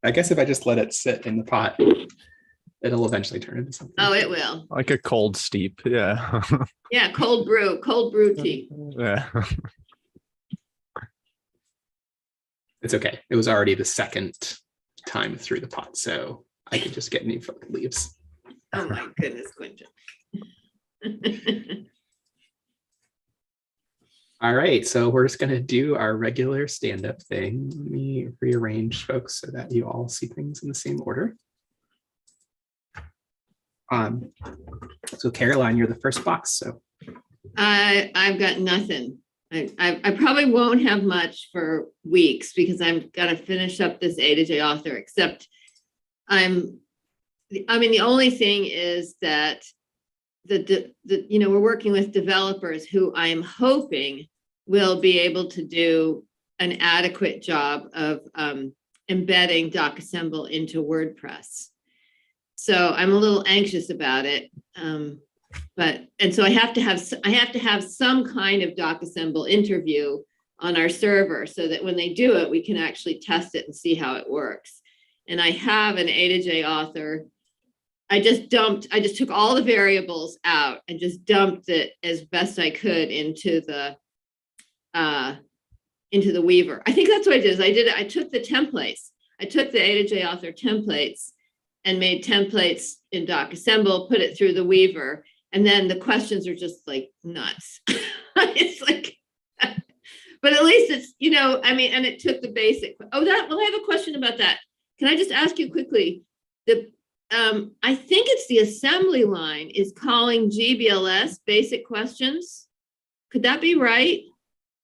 I guess if I just let it sit in the pot, it'll eventually turn into something. Oh, it will. Like a cold steep. Yeah. Yeah, cold brew tea. Yeah. It's okay. It was already the second time through the pot, so I could just get new leaves. Oh my goodness, Quentin. All right, so we're just gonna do our regular stand-up thing. Let me rearrange folks so that you all see things in the same order. So Caroline, you're the first box, so. I've got nothing. I probably won't have much for weeks because I'm gonna finish up this A to J author, except the only thing is that we're working with developers who I am hoping will be able to do an adequate job of embedding DocAssemble into WordPress. So I'm a little anxious about it. So I have to have some kind of DocAssemble interview on our server so that when they do it, we can actually test it and see how it works. And I have an A to J author. I just took all the variables out and just dumped it as best I could into the Weaver. I think that's what I did. I took the templates. I took the A to J author templates and made templates in DocAssemble, put it through the Weaver, and then the questions are just like nuts. It's like, but at least it's, and it took the basic. I have a question about that. Can I just ask you quickly? I think it's the assembly line is calling GBLS basic questions. Could that be right?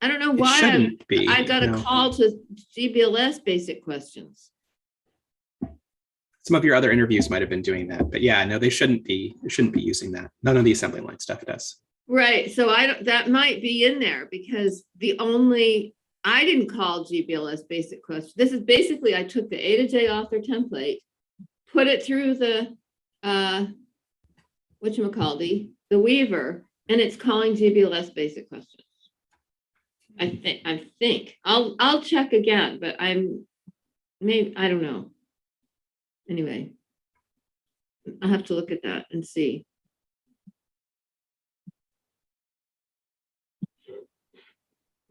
I don't know why I got a call to GBLS basic questions. Some of your other interviews might have been doing that, but yeah, no, they shouldn't be using that. None of the assembly line stuff does. Right. So that might be in there because I didn't call GBLS basic questions. This is basically, I took the A to J author template, put it through the the Weaver, and it's calling GBLS basic questions. I think I'll check again, but I don't know. Anyway, I'll have to look at that and see.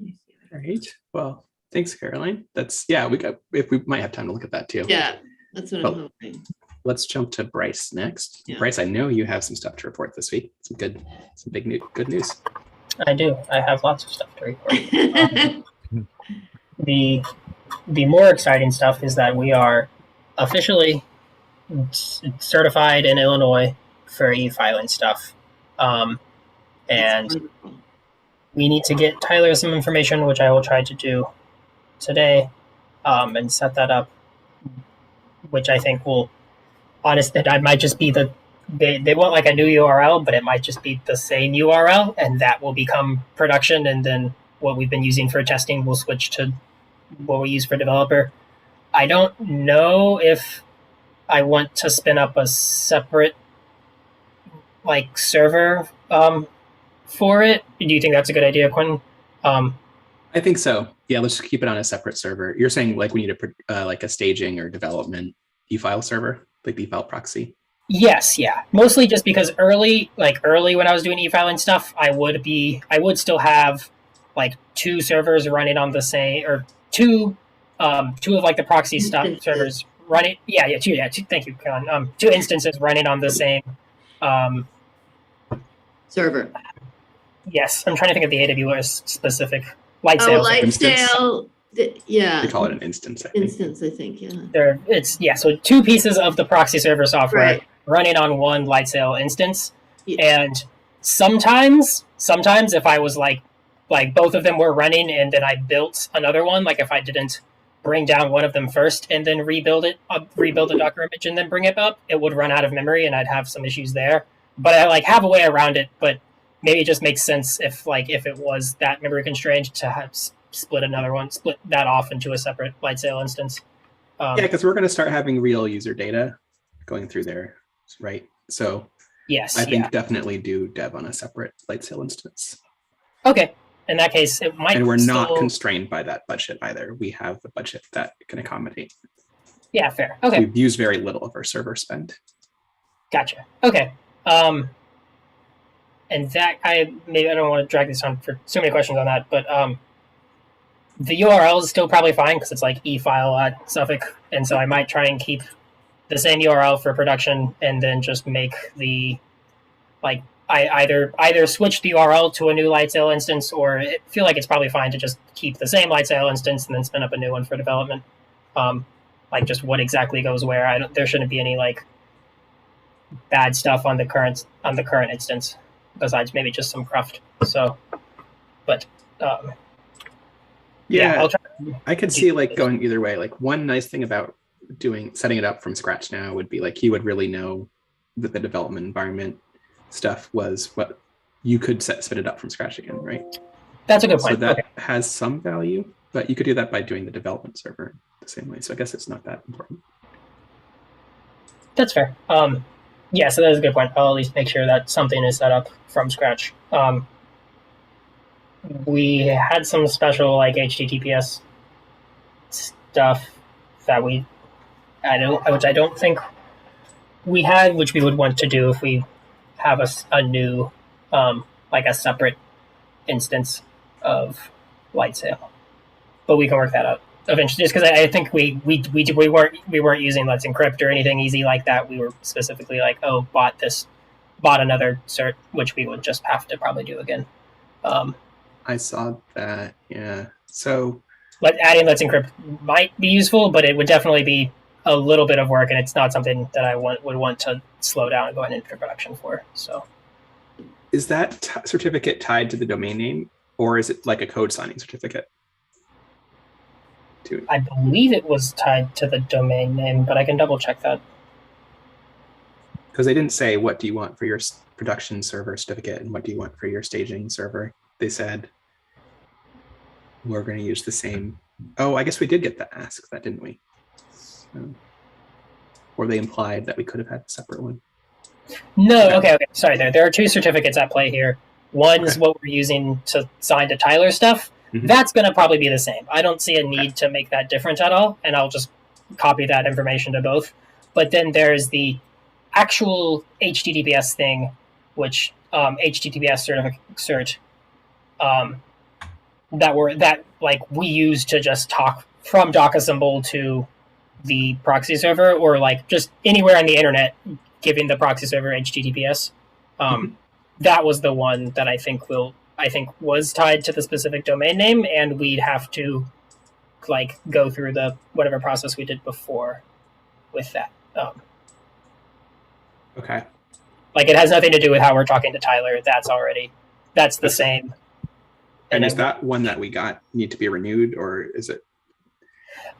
All right. Well, thanks, Caroline. We might have time to look at that too. Yeah, that's what I'm hoping. Let's jump to Bryce next. Yeah. Bryce, I know you have some stuff to report this week. Good news. I do. I have lots of stuff to report. The more exciting stuff is that we are officially certified in Illinois for e-filing stuff. And we need to get Tyler some information, which I will try to do today, and set that up, which I think will, that might just be they want like a new URL, but it might just be the same URL, and that will become production, and then what we've been using for testing will switch to what we use for developer. I don't know if I want to spin up a separate server for it. Do you think that's a good idea, Quinn? I think so. Yeah, let's just keep it on a separate server. You're saying we need a staging or development e-file server, like the e-file proxy? Yes, yeah. Mostly just because early when I was doing e-filing stuff, I would still have two servers running on the same, or two of the proxy stuff servers running. Two. Thank you, Caroline. Two instances running on the same server. Yes, I'm trying to think of the AWS specific Lightsail. Lightsail. Yeah. They call it an instance. I think. Yeah. So two pieces of the proxy server software running on one Lightsail instance, and sometimes if I was like both of them were running and then I built another one, if I didn't bring down one of them first and then rebuild the Docker image and then bring it up, it would run out of memory and I'd have some issues there. But I have a way around it. But maybe it just makes sense if it was that memory constrained to have split that off into a separate Lightsail instance. Because we're going to start having real user data going through there, right? So yes, I think definitely do dev on a separate Lightsail instance. Okay. in that case, it might. And we're not still- constrained by that budget either. We have a budget that can accommodate. Yeah, fair. Okay, We've used very little of our server spend. gotcha. Okay. And that I don't want to drag this on for so many questions on that, but the URL is still probably fine because it's like e-file at Suffolk, and so I might try and keep the same URL for production, and then just make the like I either switch the URL to a new Lightsail instance, or it feel like it's probably fine to just keep the same Lightsail instance and then spin up a new one for development. Like just what exactly goes where. There shouldn't be any like bad stuff on the current instance, besides maybe just some cruft. So, but Yeah, I'll try. I could see like going either way. Like one nice thing about setting it up from scratch now would be like you would really know that the development environment stuff was what you could spin it up from scratch again, right? That's a good So point. that Okay. has some value, but you could do that by doing the development server the same way. So I guess it's not that important. That's fair. Yeah, so that's a good point. I'll at least make sure that something is set up from scratch. We had some special like HTTPS stuff that which I don't think we had, which we would want to do if we have a new, like a separate instance of Lightsail. But we can work that out eventually, just because I think we weren't using Let's Encrypt or anything easy like that. We were specifically like, oh, bought another cert, which we would just have to probably do again. I saw that. Yeah. So Adding Let's Encrypt might be useful, but it would definitely be a little bit of work, and it's not something that I would want to slow down and go into production for. So, is that certificate tied to the domain name, or is it like a code signing certificate? I believe it was tied to the domain name, but I can double check that. Because they didn't say what do you want for your production server certificate and what do you want for your staging server. They said we're going to use the same. Oh, I guess we did get the ask that, didn't we? So, or they implied that we could have had a separate one. No, okay. Sorry, there are two certificates at play here. One's what we're using to sign to Tyler stuff. Mhm. That's going to probably be the same. I don't see a need to make that different at all, and I'll just copy that information to both. But then there's the actual HTTPS thing, which HTTPS cert that we use to just talk from DocAssemble to the proxy server, or like just anywhere on the internet, giving the proxy server HTTPS. That was the one that I think was tied to the specific domain name, and we'd have to like go through the whatever process we did before with that. Okay. Like it has nothing to do with how we're talking to Tyler. That's the same. And is that one that we got need to be renewed, or is it?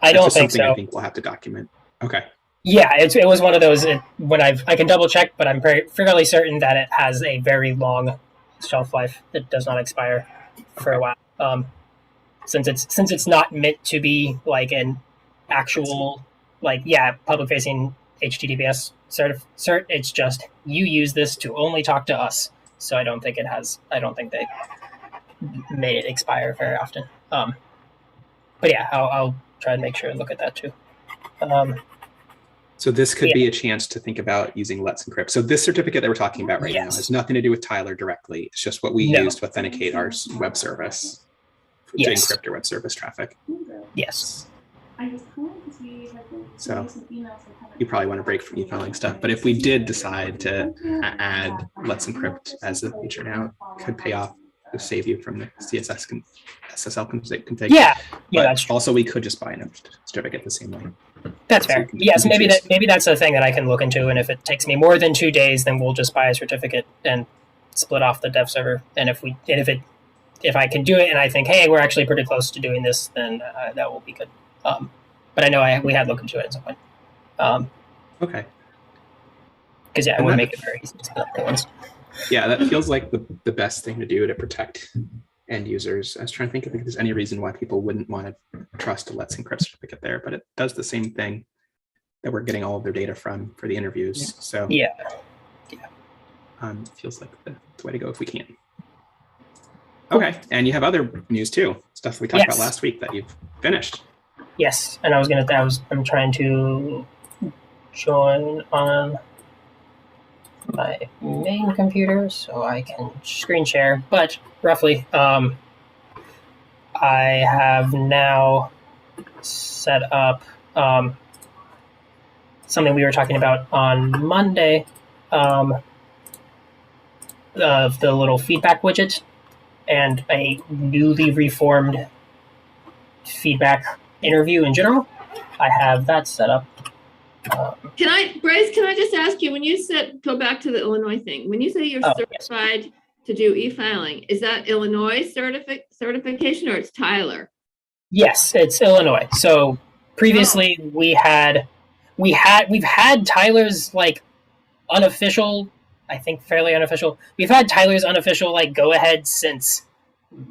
I don't just think something so. I think we'll have to document. Okay. Yeah, it was one of those. I can double check, but I'm fairly certain that it has a very long shelf life. It does not expire for a while. Since it's not meant to be like an actual public facing HTTPS cert. It's just you use this to only talk to us. So I don't think they made it expire very often. But yeah, I'll try and make sure and look at that too. So this could be a chance to think about using Let's Encrypt. So this certificate that we're talking about right now has nothing to do with Tyler directly. It's just what we use to authenticate our web service, to encrypt our web service traffic. Yes. So you probably want to break from e-filing stuff. But if we did decide to add Let's Encrypt as a feature now, it could pay off to save you from the SSL config. Yeah, but that's true. Also, we could just buy a certificate the same way. That's So fair. you can Yes, maybe choose. that's a thing that I can look into, and if it takes me more than 2 days, then we'll just buy a certificate and split off the dev server. And if I can do it, and I think, hey, we're actually pretty close to doing this, then that will be good. But I know we had looked into it at some point. Okay. Because it And would that- make it very easy to split up the ones. Yeah, that feels like the best thing to do to protect end users. I was trying to think if there's any reason why people wouldn't want to trust a Let's Encrypt certificate there, but it does the same thing that we're getting all of their data from for the interviews. So Yeah. feels like the way to go if we can. Okay, and you have other news too, stuff we talked about Yes. last week that you've finished. Yes, and I'm trying to join on my main computer so I can screen share. But roughly, I have now set up something we were talking about on Monday, of the little feedback widget and a newly reformed feedback interview in general. I have that set up. Bryce, can I just ask you, when you said, go back to the Illinois thing, when you say you're Oh, yes. certified to do e-filing, is that Illinois certification or it's Tyler? Yes, it's Illinois. So previously we've had Tyler's like unofficial, I think fairly unofficial. We've had Tyler's unofficial like go ahead since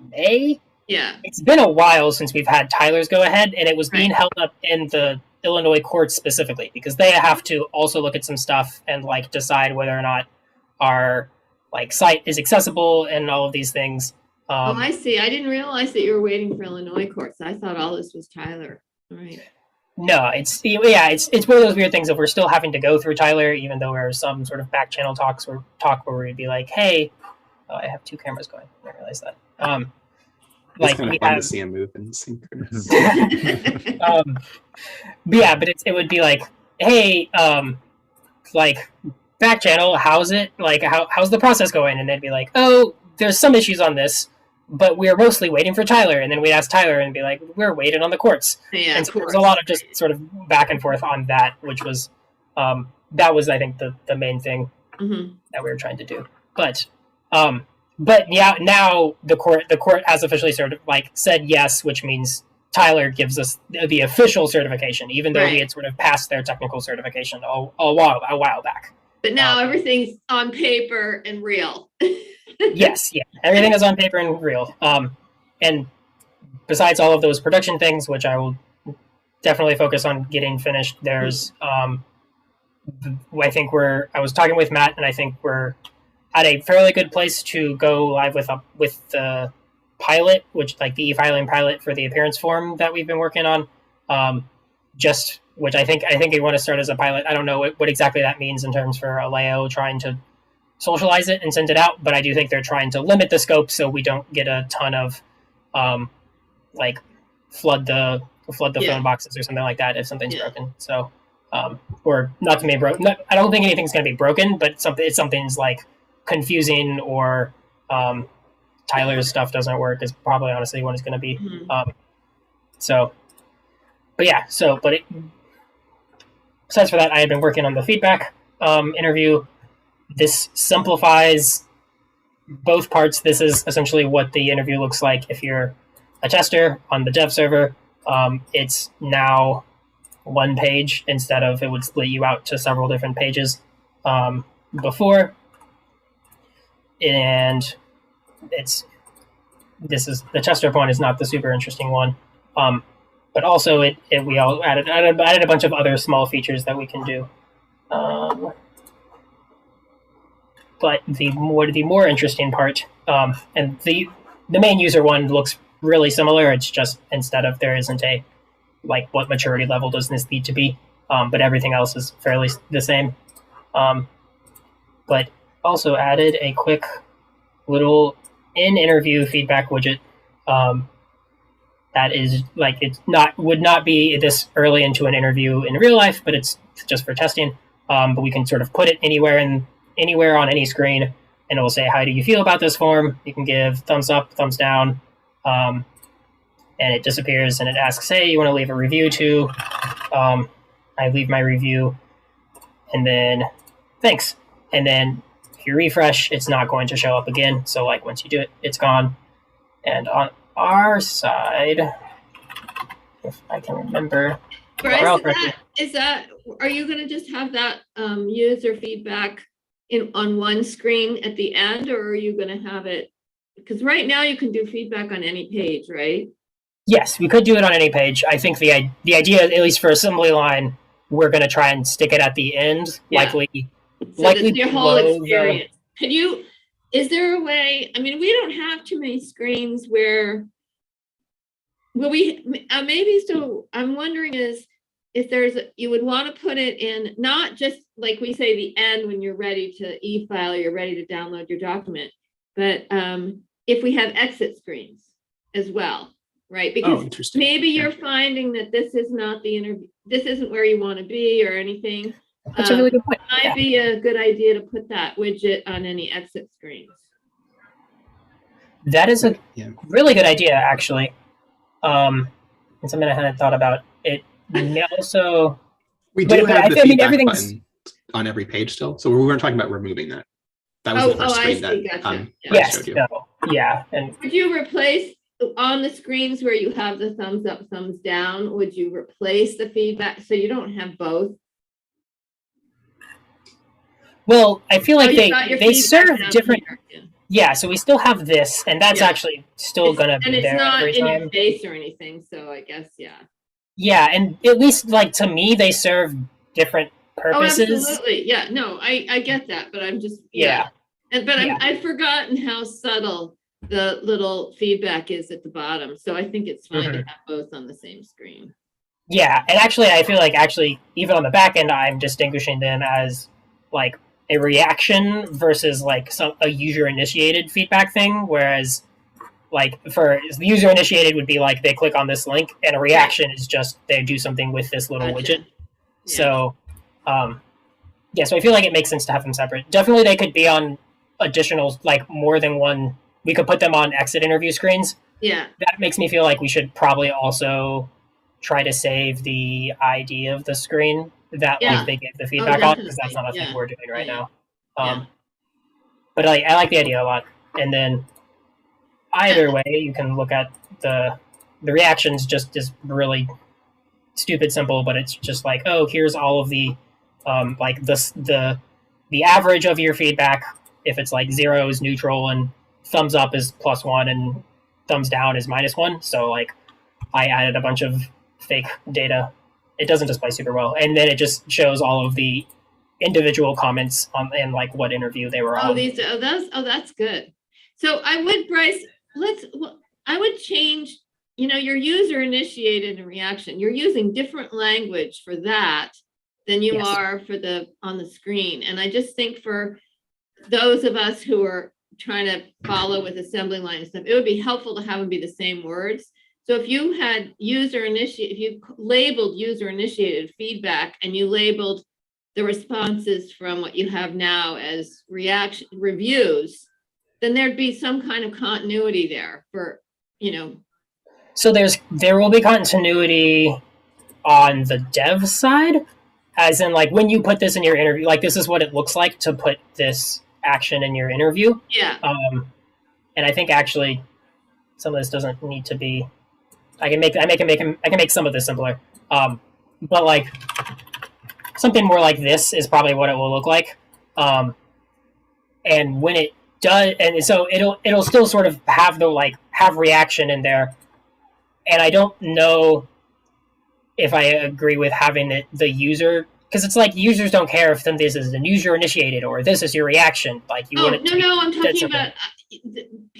May. Yeah. It's been a while since we've had Tyler's go ahead, and it was being held up in the Illinois courts specifically because they have to also look at some stuff and like decide whether or not our like site is accessible and all of these things. Oh, I see. I didn't realize that you were waiting for Illinois courts. I thought all this was Tyler. All right. No, it's one of those weird things that we're still having to go through Tyler, even though there's some sort of back channel talk where we'd be like, hey, I have two cameras going. I didn't realize that. It's Like kind we of fun have, to see them move in synchronous. but yeah, but it would be like, hey, like back channel, how's it? Like, how's the process going? And they'd be like, oh, there's some issues on this, but we're mostly waiting for Tyler. And then we'd ask Tyler and be like, we're waiting on the courts. Yeah, And so there was a lot of just sort of back and forth on that, which was, that was, I think, the main thing Mm-hmm. that we were trying to do. But yeah, now the court has officially sort of like said yes, which means Tyler gives us the official certification, even though we had sort of passed their technical certification a while back. But now everything's on paper and real. Yes, yeah, everything is on paper and real. And besides all of those production things, which I will definitely focus on getting finished, there's I was talking with Matt, and I think we're at a fairly good place to go live with the pilot, which like the e-filing pilot for the appearance form that we've been working on. Which I think we want to start as a pilot. I don't know what exactly that means in terms for Aleo trying to socialize it and send it out, but I do think they're trying to limit the scope so we don't get a ton of like flood the phone boxes or something like that if something's broken. So or not to be broken. I don't think anything's going to be broken, but something's like confusing or Tyler's stuff doesn't work is probably honestly what it's going to be. Besides for that, I had been working on the feedback interview. This simplifies both parts. This is essentially what the interview looks like if you're a tester on the dev server. It's now one page instead of it would split you out to several different pages before. And the tester point is not the super interesting one. But also we all added a bunch of other small features that we can do. But the more interesting part, and the main user one looks really similar. It's just instead of there isn't a like what maturity level does this need to be, but everything else is fairly the same. But also added a quick little in-interview feedback widget that is like would not be this early into an interview in real life, but it's just for testing. But we can sort of put it anywhere on any screen, and it will say, how do you feel about this form? You can give thumbs up, thumbs down, and it disappears, and it asks, hey, you want to leave a review too? I leave my review, and then thanks. And then if you refresh, it's not going to show up again. So like once you do it, it's gone. And on our side, if I can remember, Bryce, are you going to just have that user feedback on one screen at the end, or are you going to have it? Because right now you can do feedback on any page, right? Yes, we could do it on any page. I think the idea, at least for assembly line, we're going to try and stick it at the end, likely So that's your whole experience. is there a way, I mean, we don't have too many screens where, well, maybe, so I'm wondering is if you would want to put it in, not just like we say the end when you're ready to e-file, you're ready to download your document, but if we have exit screens as well, right? Oh, Because interesting. maybe Yeah. you're finding that this is not the interview, this isn't where you want to be or anything. That's a really good point. Might Yeah. be a good idea to put that widget on any exit screens. That is a Yeah. really good idea, actually. It's something I hadn't thought about. It may also, We But- do but have I the feel- I mean, feedback everything's- button on every page still. So we weren't talking about removing that. That was Oh, the first I screen see, that gotcha. I yes, showed you. no, yeah, and Would you replace on the screens where you have the thumbs up, thumbs down? Would you replace the feedback so you don't have both? well, I feel Oh, like you got your they feedback serve down different. here, yeah. Yeah, so we still have this, and that's Yeah. actually still gonna And be it's there not every in time. your face or anything, so I guess, yeah. Yeah, and at least like to me, they serve different Oh, purposes. absolutely, yeah, no, I get that, but I'm just, yeah. And, but Yeah. I've forgotten how subtle the little feedback is at the bottom, so I think it's fine to Mhm. have both on the same screen. Yeah, and actually, I feel like even on the back end, I'm distinguishing them as like a reaction versus like a user initiated feedback thing. Whereas, like for the user initiated would be like they click on this link, and a reaction is just they do something with this little Gotcha. widget. Yeah. So, yeah, so I feel like it makes sense to have them separate. Definitely, they could be on additional, like more than one. We could put them on exit interview screens. Yeah, That makes me feel like we should probably also try to save the ID of the screen that Yeah. like they give the feedback on, because that's definitely. not a thing Yeah. we're doing right Yeah. now. Yeah. But I like the idea a lot. And then either way, you can look at the reactions just is really stupid simple, but it's just like, oh, here's all of the like the average of your feedback. If it's like 0 is neutral and thumbs up is +1 and thumbs down is -1. So like I added a bunch of fake data. It doesn't display super well, and then it just shows all of the individual comments on and like what interview they were on. That's good. So I would, Bryce, I would change, your user initiated a reaction. You're using different language for that than you Yes. are for on the screen. And I just think for those of us who are trying to follow with assembly line and stuff, it would be helpful to have them be the same words. So if you had if you labeled user initiated feedback and you labeled the responses from what you have now as reaction reviews, then there'd be some kind of continuity there for, So there will be continuity on the dev side, as in like when you put this in your interview, like this is what it looks like to put this action in your interview. yeah. And I think actually some of this doesn't need to be. I can make some of this simpler. But like something more like this is probably what it will look like. And when it does, and so it'll still sort of have have reaction in there. And I don't know if I agree with having the user, because it's like users don't care if this is an user initiated or this is your reaction. Like you Oh, want it no, I'm talking simple. about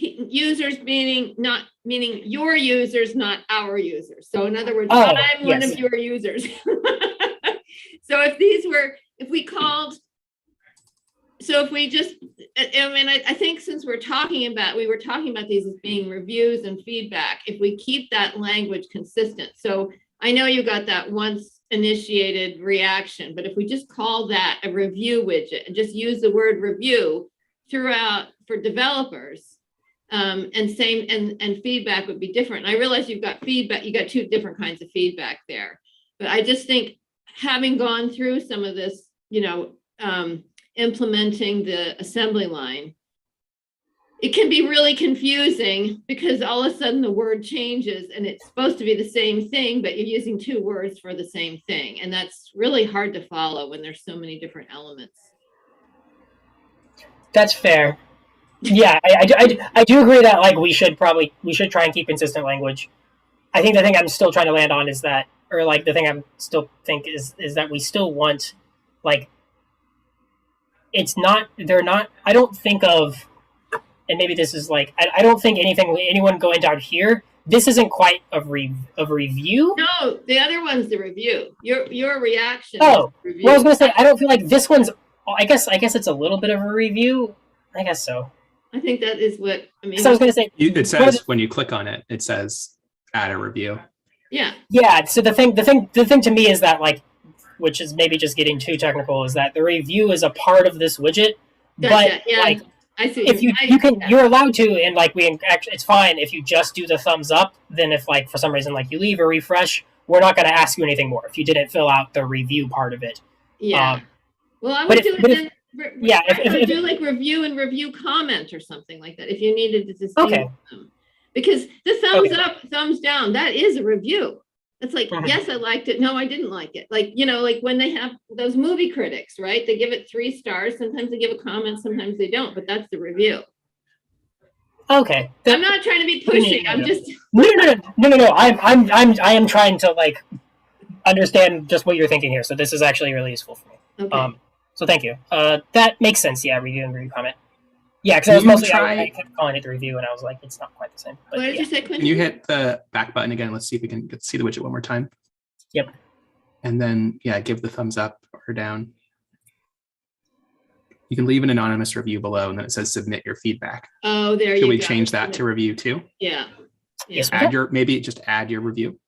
users meaning your users, not our users. So in other words, Oh, I'm one yes. of your users. So if we just, I think since we were talking about these as being reviews and feedback, if we keep that language consistent. So I know you got that once initiated reaction, but if we just call that a review widget and just use the word review throughout for developers, and feedback would be different. And I realize you've got feedback, you got two different kinds of feedback there, but I just think having gone through some of this, implementing the assembly line, it can be really confusing because all of a sudden the word changes and it's supposed to be the same thing, but you're using two words for the same thing. And that's really hard to follow when there's so many different elements. That's fair. Yeah, I do agree that like we should try and keep consistent language. I think the thing I'm still trying to land on is that, or like the thing I'm still think is that we still want, like, they're not. I don't think of and maybe this is like I don't think anyone going down here. This isn't quite a review. No, the other one's the review. Your reaction. Oh, is the review. well, I was gonna say I don't feel like this one's. I guess it's a little bit of a review. I guess so. I think that is what I mean. So I was gonna say It says when you click on it, it says add a review. Yeah. yeah. So the thing to me is that like, which is maybe just getting too technical, is that the review is a part of this widget, Gotcha. but Yeah. like I see. if you're allowed to, and like we actually, it's fine if you just do the thumbs up. Then if like for some reason like you leave or refresh, we're not going to ask you anything more if you didn't fill out the review part of it. Yeah. Well, I but would if- do but it if- then. yeah, I would do like review and review comment or something like that if you needed to distinguish Okay. them. Because the thumbs Okay. up, thumbs down, that is a review. It's like, Mhm. yes, I liked it. No, I didn't like it. Like, like when they have those movie critics, right? They give it 3 stars. Sometimes they give a comment, sometimes they don't, but that's the review. Okay. I'm not trying to be pushing. I'm just, No. I am trying to like understand just what you're thinking here. So this is actually really useful for me. okay. So thank you. That makes sense. Yeah, review and review comment. Yeah, because I was Can you mostly try- I kept calling it the review, and I was like, it's not quite the same. But What did yeah. you say, Quentin? Can you hit the back button again? Let's see if we can see the widget one more time. Yep. And then, yeah, give the thumbs up or down. You can leave an anonymous review below, and then it says submit your feedback. Oh, there you Should go. we change that to review too? Yeah. Yes, Yeah. Maybe just add your review.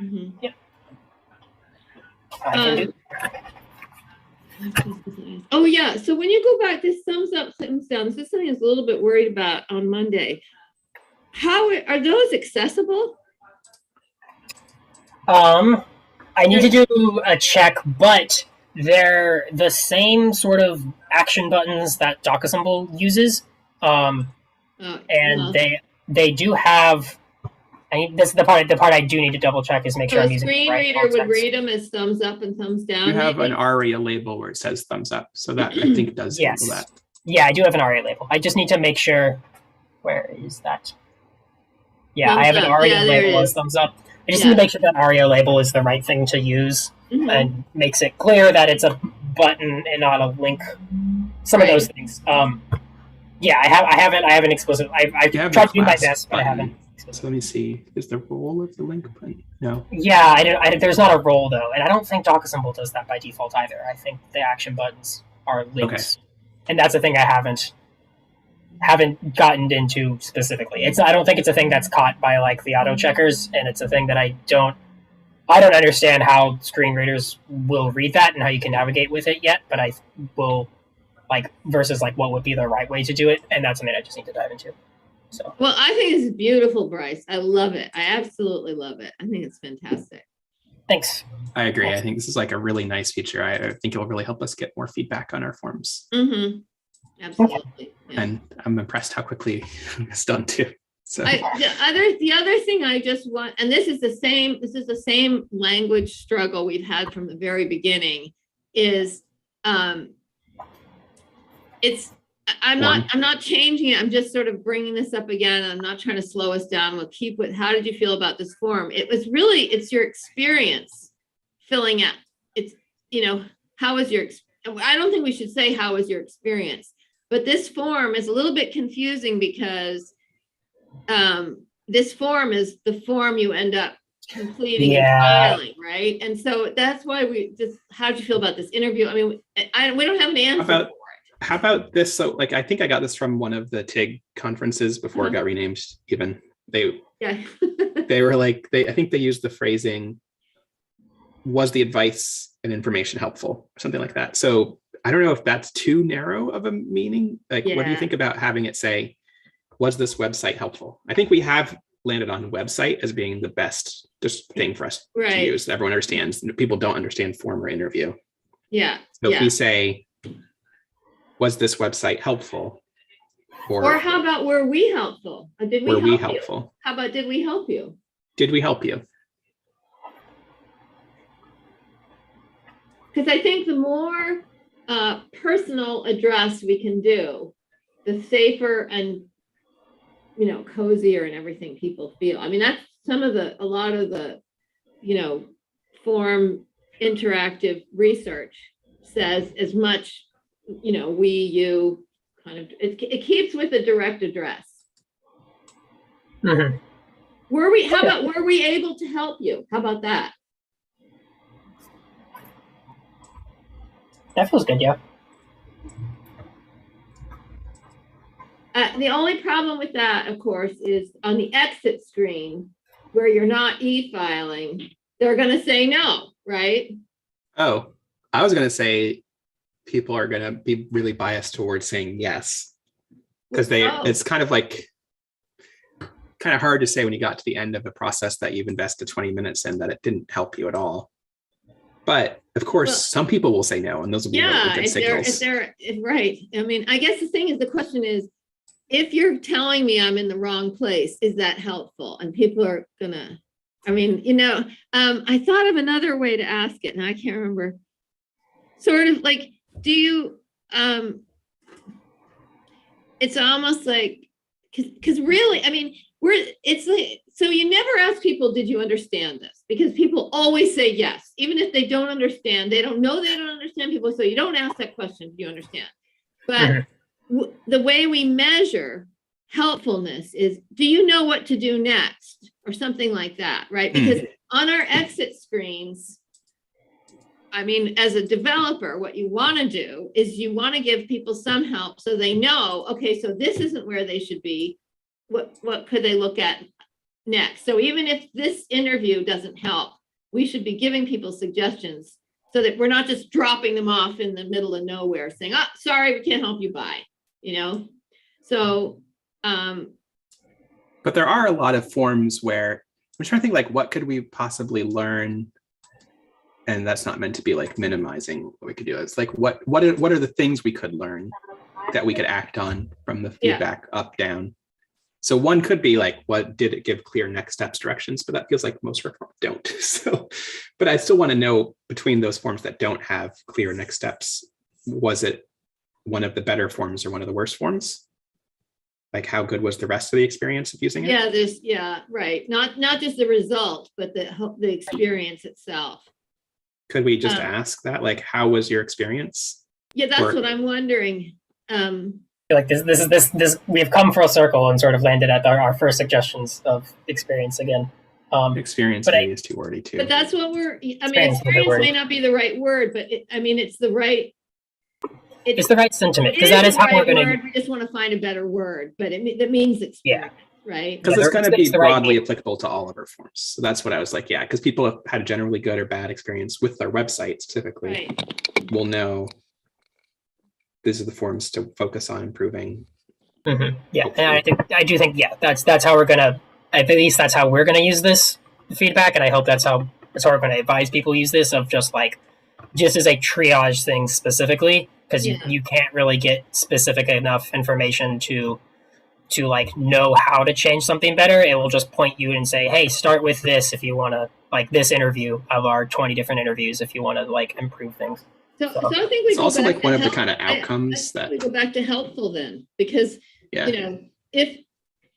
Mhm. I can do- Oh yeah, so when you go back, this thumbs up, thumbs down, this is something I was a little bit worried about on Monday. How are those accessible? I need to do a check, but they're the same sort of action buttons that DocAssemble uses. And well, they do have. This is the part I do need to double check is make so sure I'm a using the screen right reader font would size. read them as thumbs up and thumbs down. You have maybe? an ARIA label where it says thumbs up. So that I think does Yes. handle that. Yeah, I do have an ARIA label. I just need to make sure. Where is that? Yeah, I have Thumbs an up. ARIA Yeah, there it label is. as thumbs up. I just Yeah. need to make sure that ARIA label is the right thing to use Mhm. and makes it clear that it's a button and not a link. Some Right. of those things. Yeah, I haven't explicit. I've You have tried the to do my class best, but I button. haven't. So let me see. Is the role of the link button? No. Yeah, there's not a role though, and I don't think DocAssemble does that by default either. I think the action buttons are links, and that's a thing I haven't gotten into specifically. I don't think it's a thing that's caught by like the auto checkers, and it's a thing that I don't understand how screen readers will read that and how you can navigate with it yet. But I will like versus like what would be the right way to do it, and that's something I just need to dive into. So Well, I think this is beautiful, Bryce. I love it. I absolutely love it. I think it's fantastic. thanks. I agree. I think this is like a really nice feature. I think it will really help us get more feedback on our forms. Mm-hmm. Absolutely. Yeah. And I'm impressed how quickly it's done too. So The other thing I just want, and this is the same language struggle we've had from the very beginning, is I'm not changing it. I'm just sort of bringing this up again. I'm not trying to slow us down. We'll keep with, how did you feel about this form? It's your experience filling out. It's, how was your, I don't think we should say, how was your experience? But this form is a little bit confusing because this form is the form you end up completing and filing, right? And so that's why how'd you feel about this interview? I mean, we don't have an answer for it. How about this? So like, I think I got this from one of the TIG conferences before it got renamed even. Yeah. They were like, I think they used the phrasing, was the advice and information helpful? Or something like that. So I don't know if that's too narrow of a meaning. Like, what do you Yeah. think about having it say, was this website helpful? I think we have landed on website as being the best just thing for us to Right. use. Everyone understands. People don't understand form or interview. Yeah. So if Yeah. we say, was this website helpful? Or how about, were we helpful? Did we were we help you? helpful? How about, did we help you? Did we help you? Because I think the more personal address we can do, the safer and cozier and everything people feel. I mean, that's a lot of the form interactive research says as much we, you, it keeps with the direct address. Mhm. How about, were we able to help you? How about that? That feels good, yeah. The only problem with that, of course, is on the exit screen where you're not e-filing, they're going to say no, right? Oh, I was going to say people are going to be really biased towards saying yes, because Oh. it's kind of hard to say when you got to the end of a process that you've invested 20 minutes in that it didn't help you at all. But of course, Well, some people will say no, and those will be really good signals. Right. I mean, I guess the question is, if you're telling me I'm in the wrong place, is that helpful? And people are gonna, I mean, I thought of another way to ask it, and I can't remember. Sort of like, do you, it's almost like, because really, I mean, it's like, so you never ask people, did you understand this? Because people always say yes, even if they don't understand, they don't understand people. So you don't ask that question, do you understand? But the way we measure helpfulness is, do you know what to do next? Or something like that, right? Because on our exit screens, I mean, as a developer, what you want to do is you want to give people some help so they know, okay, so this isn't where they should be. What could they look at next? So even if this interview doesn't help, we should be giving people suggestions so that we're not just dropping them off in the middle of nowhere saying, oh, sorry, we can't help you, bye, So, but there are a lot of forms where I'm trying to think, like, what could we possibly learn? And that's not meant to be like minimizing what we could do. It's like, what are the things we could learn that we could act on from the feedback up, down? So one could be like, what did it give clear next steps directions? But that feels like most reforms don't. So, but I still want to know, between those forms that don't have clear next steps, was it one of the better forms or one of the worst forms? Like, how good was the rest of the experience of using it? Right. Not just the result, but the experience itself. Could we just ask that? Like, how was your experience? Yeah, that's what I'm wondering. I feel like this we have come full circle and sort of landed at our first suggestions of experience again. Experience maybe is too wordy too. But that's what experience may not be the right word, but it's the right. It's the right sentiment, because that is how we're going to. We just want to find a better word, but that means experience, right? Because it's going to be broadly applicable to all of our forms. So that's what I was like, yeah, because people have had a generally good or bad experience with their websites. Typically, will know these are the forms to focus on improving. Yeah, and I do think that's how we're gonna, at least that's how we're gonna use this feedback, and I hope that's how we're gonna advise people use this, of just as a triage thing specifically, because you can't really get specific enough information to know how to change something better. It will just point you and say, hey, start with this if you want to, this interview of our 20 different interviews if you want to improve things. So I think it's also like one of the kind of outcomes that we go back to helpful then, because if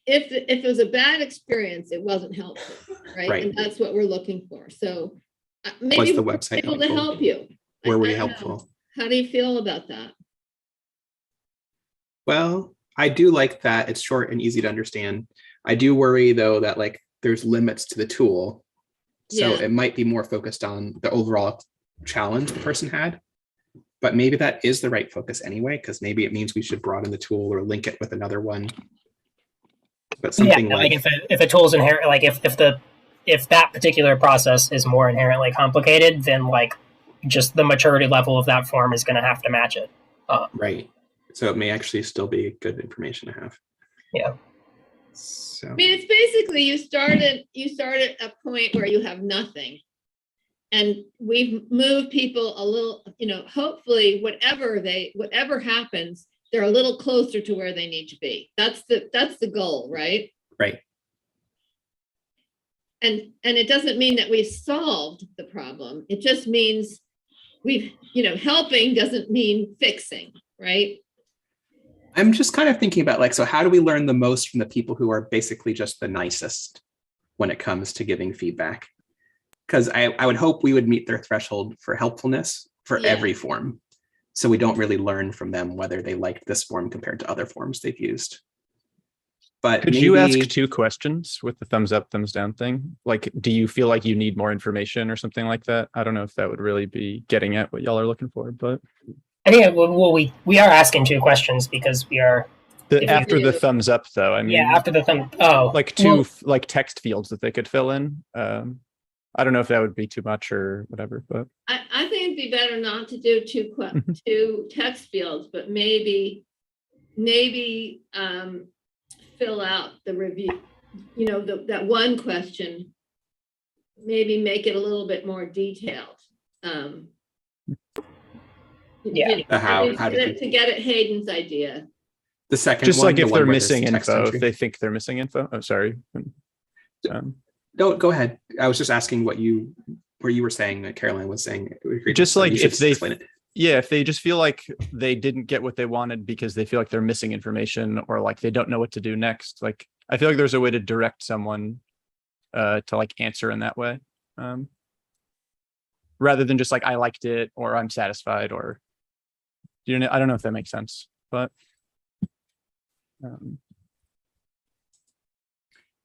it was a bad experience, it wasn't helpful, right? And that's what we're looking for. So maybe was the website able to help you. Were we helpful? How do you feel about that? Well, I do like that it's short and easy to understand. I do worry though that there's limits to the tool, so it might be more focused on the overall challenge the person had. But maybe that is the right focus anyway, because maybe it means we should broaden the tool or link it with another one. But something if a tool is inherent, if that particular process is more inherently complicated, then just the maturity level of that form is going to have to match it. Right. So it may actually still be good information to have. Yeah. So I mean, it's basically you start at a point where you have nothing. And we've moved people a little, hopefully whatever happens, they're a little closer to where they need to be. That's the goal, right? Right. And it doesn't mean that we've solved the problem. It just means helping doesn't mean fixing, right? I'm just kind of thinking about so how do we learn the most from the people who are basically just the nicest when it comes to giving feedback? Because I would hope we would meet their threshold for helpfulness for every form. So we don't really learn from them whether they liked this form compared to other forms they've used. But Could you ask maybe- 2 questions with the thumbs up, thumbs down thing? Like, do you feel like you need more information or something like that? I don't know if that would really be getting at what y'all are looking for, but I think we are asking 2 questions because we are If you after the do- thumbs up though, I mean, after the thumb. Oh, like 2 like text fields that they could fill in. I don't know if that would be too much or whatever, but I think it'd be better not to do Mhm. two text fields, but maybe fill out the review, that one question, maybe make it a little bit more detailed. Yeah. How did you- To get at Hayden's idea. the second just one, like the if one they're where there's missing text info, entry. if they think they're missing info. Oh, sorry. No, go ahead. I was just asking where you were saying that Caroline was saying. Just So like you should if they- explain it. Yeah, if they just feel like they didn't get what they wanted because they feel like they're missing information or like they don't know what to do next, like I feel like there's a way to direct someone to like answer in that way, rather than just like I liked it or I'm satisfied or I don't know if that makes sense, but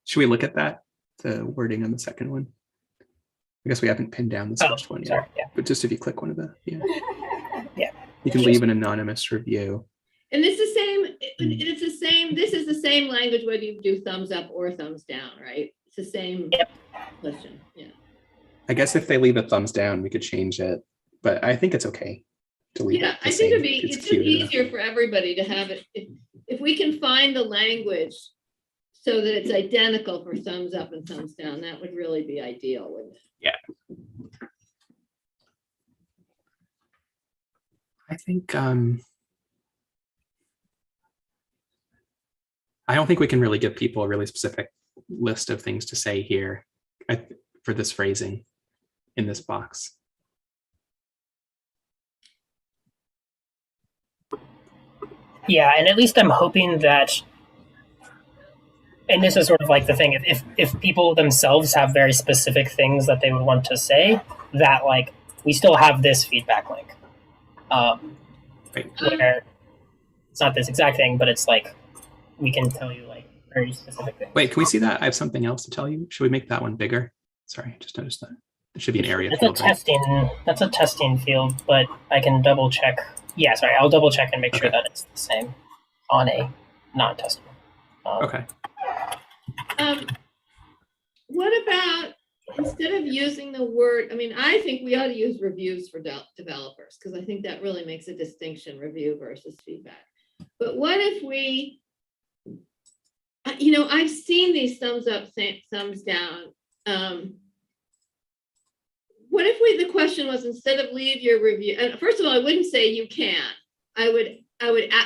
Should we look at that? The wording on the second one. I guess we haven't pinned down this Oh, first one yet. sorry. Yeah. But just if you click one of the, Yeah. you can leave an anonymous review. And it's the same, this is the same language whether you do thumbs up or thumbs down, right? It's the same Yep. question, yeah. I guess if they leave a thumbs down, we could change it, but I think it's okay to leave Yeah, it the I think same. it's just cute enough. easier for everybody to have it, if we can find the language so that it's identical for thumbs up and thumbs down, that would really be ideal, wouldn't it? I think I don't think we can really give people a really specific list of things to say here for this phrasing in this box. Yeah, and at least I'm hoping that, and this is sort of like the thing, if people themselves have very specific things that they would want to say, that like we still have this feedback link, Right. where it's not this exact thing, but it's like we can tell you like very specific things. Wait, can we see that? I have something else to tell you. Should we make that one bigger? Sorry, I just noticed that. It should be an area That's a field, right? testing. That's a testing field, but I can double check. Yeah, sorry, I'll double check and make sure Okay. that it's the same on a non-testing. Okay. What about, instead of using the word, I mean, I think we ought to use reviews for developers, because I think that really makes a distinction, review versus feedback. But what if we, I've seen these thumbs up, thumbs down. What if the question was, instead of leave your review, and first of all, I wouldn't say you can. I would,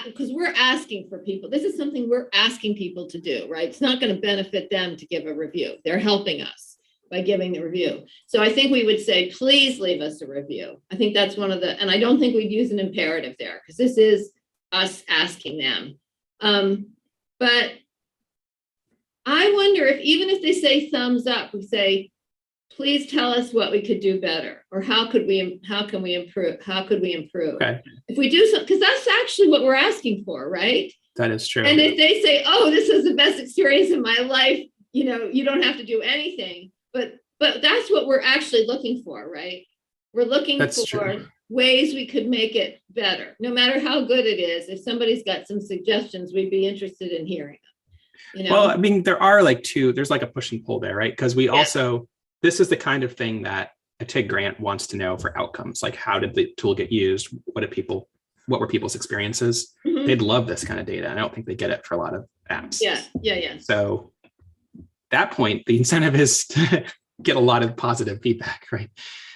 because we're asking for people, this is something we're asking people to do, right? It's not going to benefit them to give a review. They're helping us by giving the review. So I think we would say, please leave us a review. I think that's one of the, and I don't think we'd use an imperative there, because this is us asking them. But I wonder if, even if they say thumbs up, we say, please tell us what we could do better, or how can we improve? Okay. If we do something, because that's actually what we're asking for, right? That is true. And if they say, oh, this is the best experience in my life, you don't have to do anything, but that's what we're actually looking for, right? We're looking That's for true. ways we could make it better, no matter how good it is. If somebody's got some suggestions, we'd be interested in hearing them. Well, I mean, there are there's like a push and pull there, right? Because we Yeah. also, this is the kind of thing that a TIG grant wants to know for outcomes. Like, how did the tool get used? What were people's experiences? Mhm. They'd love this kind of data. I don't think they get it for a lot of apps. Yeah. So that point, the incentive is to get a lot of positive feedback, right?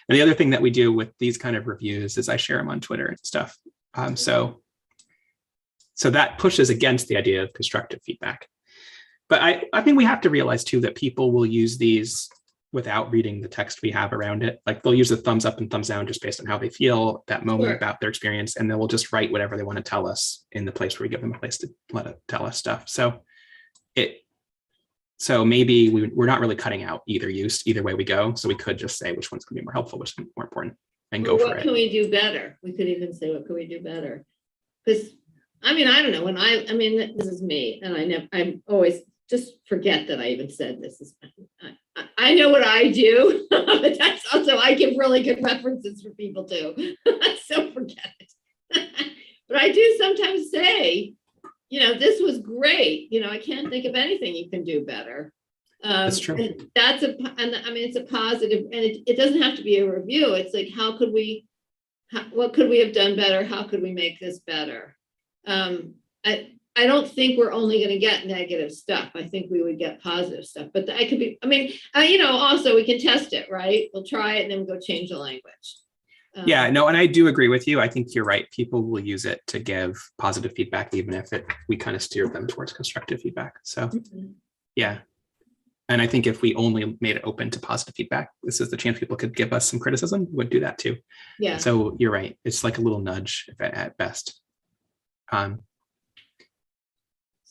And the other thing that we do with these kind of reviews is I share them on Twitter and stuff. So that pushes against the idea of constructive feedback. But I think we have to realize too that people will use these without reading the text we have around it. Like, they'll use the thumbs up and thumbs down just based on how they feel that moment Sure. about their experience, and they will just write whatever they want to tell us in the place where we give them a place to let it tell us stuff. So maybe we're not really cutting out either use, either way we go. So we could just say which one's going to be more helpful, which is more important, and go Well, for what can it. we do better? We could even say, what can we do better? Because, I mean, I don't know, I mean, this is me, and I'm always, just forget that I even said this. I know what I do, but that's also, I give really good references for people too. So forget it. But I do sometimes say, this was great, I can't think of anything you can do better. That's true. And it's a positive, and it doesn't have to be a review. It's like, what could we have done better? How could we make this better? I don't think we're only going to get negative stuff. I think we would get positive stuff, but I could be, also we can test it, right? We'll try it and then we'll go change the language. Yeah, no, and I do agree with you. I think you're right. People will use it to give positive feedback, even if we kind of steer them towards constructive feedback. So yeah. And I think if we only made it open to positive feedback, this is the chance people could give us some criticism, would do that too. Yeah. So you're right. It's like a little nudge at best.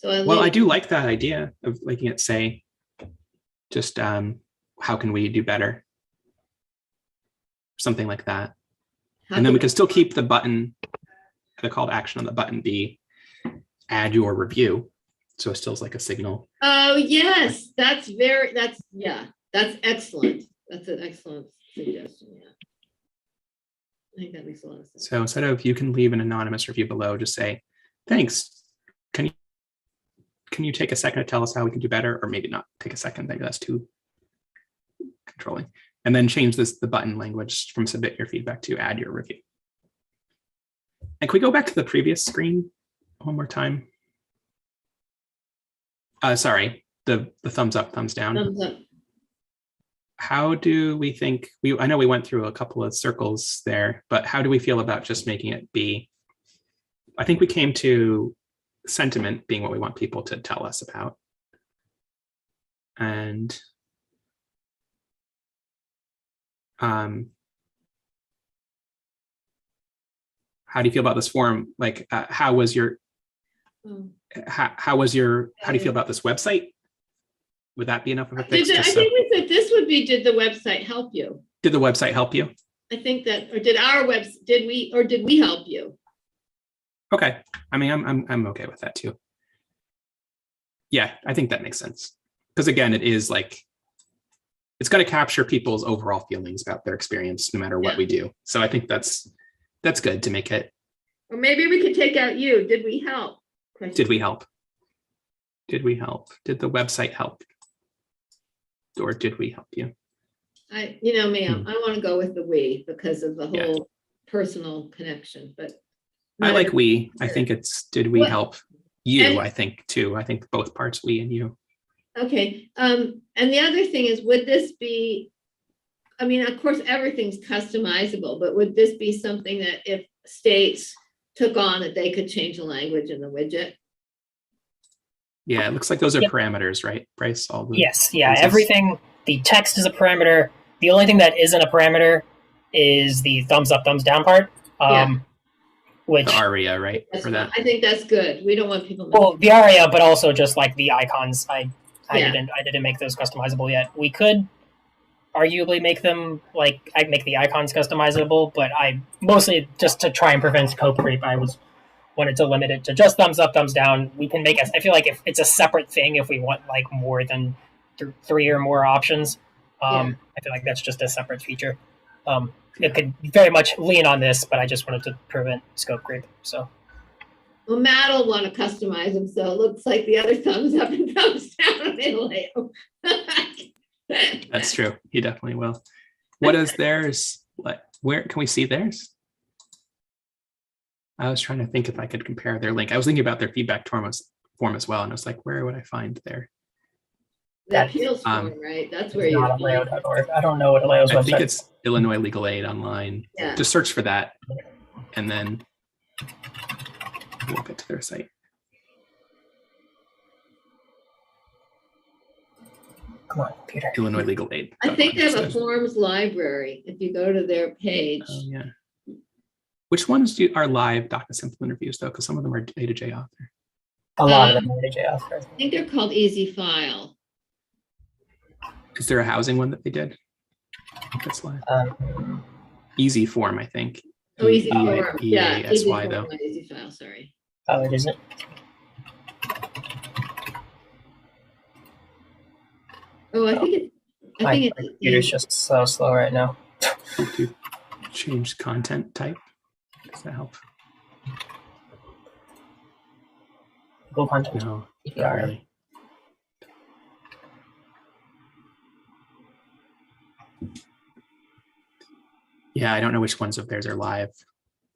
Well, I do like that idea of making it say, just how can we do better? Something like that. And then we can still keep the button, the call to action on the button be add your review. So it still is like a signal. Oh, yes, that's excellent. That's an excellent suggestion, yeah. I think that makes a lot of sense. So instead of you can leave an anonymous review below, just say, thanks. Can you take a second to tell us how we can do better? Or maybe not take a second, maybe that's too controlling. And then change the button language from submit your feedback to add your review. And can we go back to the previous screen one more time? Sorry, the thumbs up, thumbs down. Thumbs up. How do we think, I know we went through a couple of circles there, but how do we feel about just making it be, I think we came to sentiment being what we want people to tell us about. And how do you feel about this forum? Like, how do you feel about this website? Would that be enough of a fix? I think we said this would be, did the website help you? Did the website help you? I think that, or did we help you? Okay. I mean, I'm okay with that too. Yeah, I think that makes sense. Because again, it is like, it's got to capture people's overall feelings about their experience, no matter what we do. So I think that's good to make it. Or maybe we could take out you. Did we help? Did we help? Did we help? Did the website help? Or did we help you? I want to go with the we because of the whole personal connection, but. I like we. I think it's, did we help you? I think too. I think both parts, we and you. Okay. And the other thing is, would this be, of course, everything's customizable, but would this be something that if states took on that they could change the language in the widget? Yeah, it looks like those are parameters, right, Bryce? Yes, yeah, everything, the text is a parameter. The only thing that isn't a parameter is the thumbs up, thumbs down part. Which the ARIA, right? For that. I think that's good. We don't want people. Well, the ARIA, but also just like the icons. I didn't make those customizable yet. We could arguably make them like I'd make the icons customizable, but I mostly just to try and prevent scope creep. I wanted to limit it to just thumbs up, thumbs down. We can make I feel like if it's a separate thing, if we want like more than 3 or more options, I feel like that's just a separate feature. It could very much lean on this, but I just wanted to prevent scope creep. So, well, Matt will want to customize them, so it looks like the other thumbs up and thumbs down it'll layout. That's true. He definitely will. What is theirs? Like, where can we see theirs? I was trying to think if I could compare their link. I was thinking about their feedback form as well, and I was like, where would I find their? The appeals form, right? That's where you. Not layout.org. I don't know what Aleo's website. I think it's Illinois Legal Aid Online. Yeah. Just search for that, and then we'll get to their site. Come on, Peter. Illinois Legal Aid. I think they have a forms library. If you go to their page. Oh yeah. Which ones are live DocuSimple interviews though? Because some of them are A2J author. A lot of them are A2J author. I think they're called Easy File. Is there a housing one that they did? That's live. Easy form, I think. Oh, easy Oh, form. Yeah, easy EASY form, though. not easy file, sorry. Oh, it isn't. Oh, I think it, I My think it's. computer's just so slow right now. To change content type. Does that help? Google content. No, not PPR. really. Yeah, I don't know which ones of theirs are live.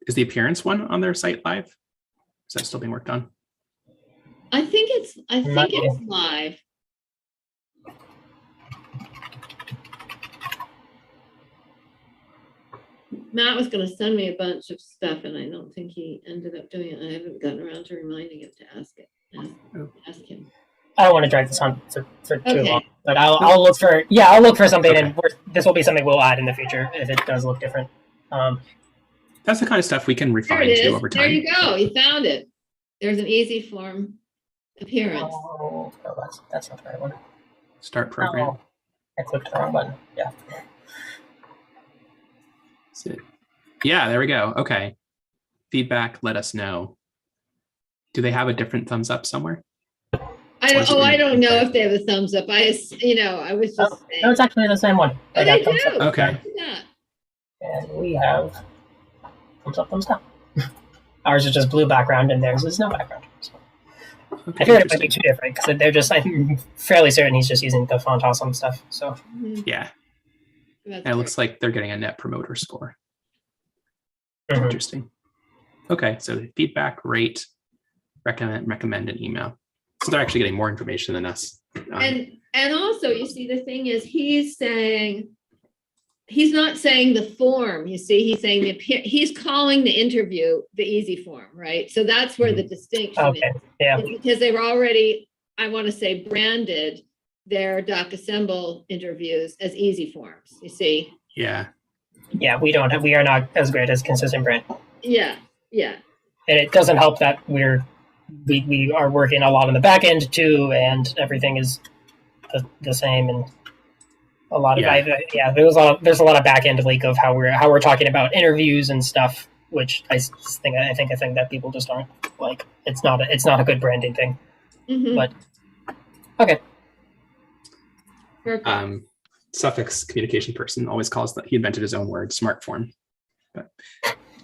Is the appearance one on their site live? Is that still being worked on? I think it's Might be. live. Matt was gonna send me a bunch of stuff and I don't think he ended up doing it. I haven't gotten around to reminding him to ask ask him. I don't want to drag this on for too Okay. long, but I'll look for something, Okay. and this will be something we'll add in the future if it does look different. That's the kind of stuff we can There refine it too is. over There time. you go. You found it. There's an easy form appearance. Oh, no, that's not the right one. Start program. Oh, I clicked the wrong button. Yeah. That's it. Yeah, there we go. Okay. Feedback, let us know. Do they have a different thumbs up somewhere? I Or is don't, it I in- don't know okay. if they have a thumbs up. I was just Oh, saying. no, it's actually the same one. Oh, I they got thumbs up. do. Okay. Look at that. And we have thumbs up, thumbs down. Ours is just blue background, and theirs is no background. So Okay, I figured it might be interesting. two different because they're just. I'm fairly certain he's just using the font awesome stuff. So Mhm. Yeah, That's and it looks like they're getting a net promoter score. mhm. Interesting. Okay, so the feedback, rate, recommend an email. So they're actually getting more information than us. And also, you see, the thing is, he's not saying the form, you see, he's saying he's calling the interview the easy form, right? So that's where the distinction Okay. is. Yeah. It's because they were already, I want to say, branded their DocAssemble interviews as easy forms, you see? Yeah, Yeah. We are not as great as Consistent Brand, Yeah, yeah. and it doesn't help that we are working a lot on the back end too, and everything is the same and. A lot of Yeah. there's a lot of back end leak of how we're talking about interviews and stuff, which I think that people just aren't like. It's not a good branding thing. Mhm. But okay, Perfect. Suffolk's communication person always calls that he invented his own word, smart form. But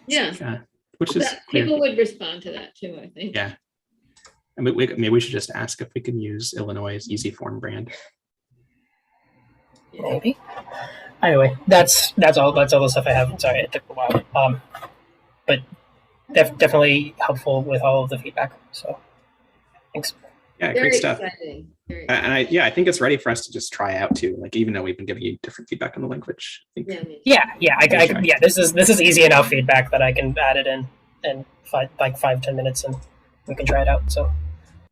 Yeah. which is That- clear. people would respond to that too, I think. Yeah. I mean, maybe we should just ask if we can use Illinois' easy form brand. maybe. Anyway, that's all the stuff I have. Sorry, it took a while. But definitely helpful with all of the feedback. So thanks. Yeah, Very great stuff. exciting. Very And I think it's ready for us to just try out too. Like, even though we've been giving you different feedback on the link, which I think, Yeah, me too. Yeah. This is easy enough feedback that I can add it in 5-10 minutes and we can try it out. So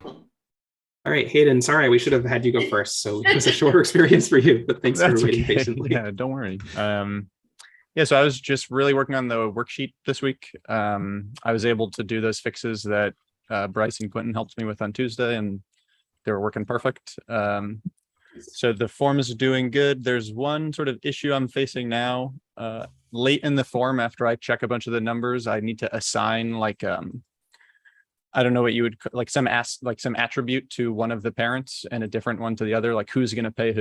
all right, Hayden, sorry, we should have had you go first. So it was a shorter experience for you, but thanks for That's waiting okay. patiently. Yeah, don't worry. Yeah, so I was just really working on the worksheet this week. I was able to do those fixes that Bryce and Quentin helped me with on Tuesday, and they were working perfect. So the form is doing good. There's one sort of issue I'm facing now. Late in the form, after I check a bunch of the numbers, I need to assign like I don't know what you would like some attribute to one of the parents and a different one to the other, like who's going to pay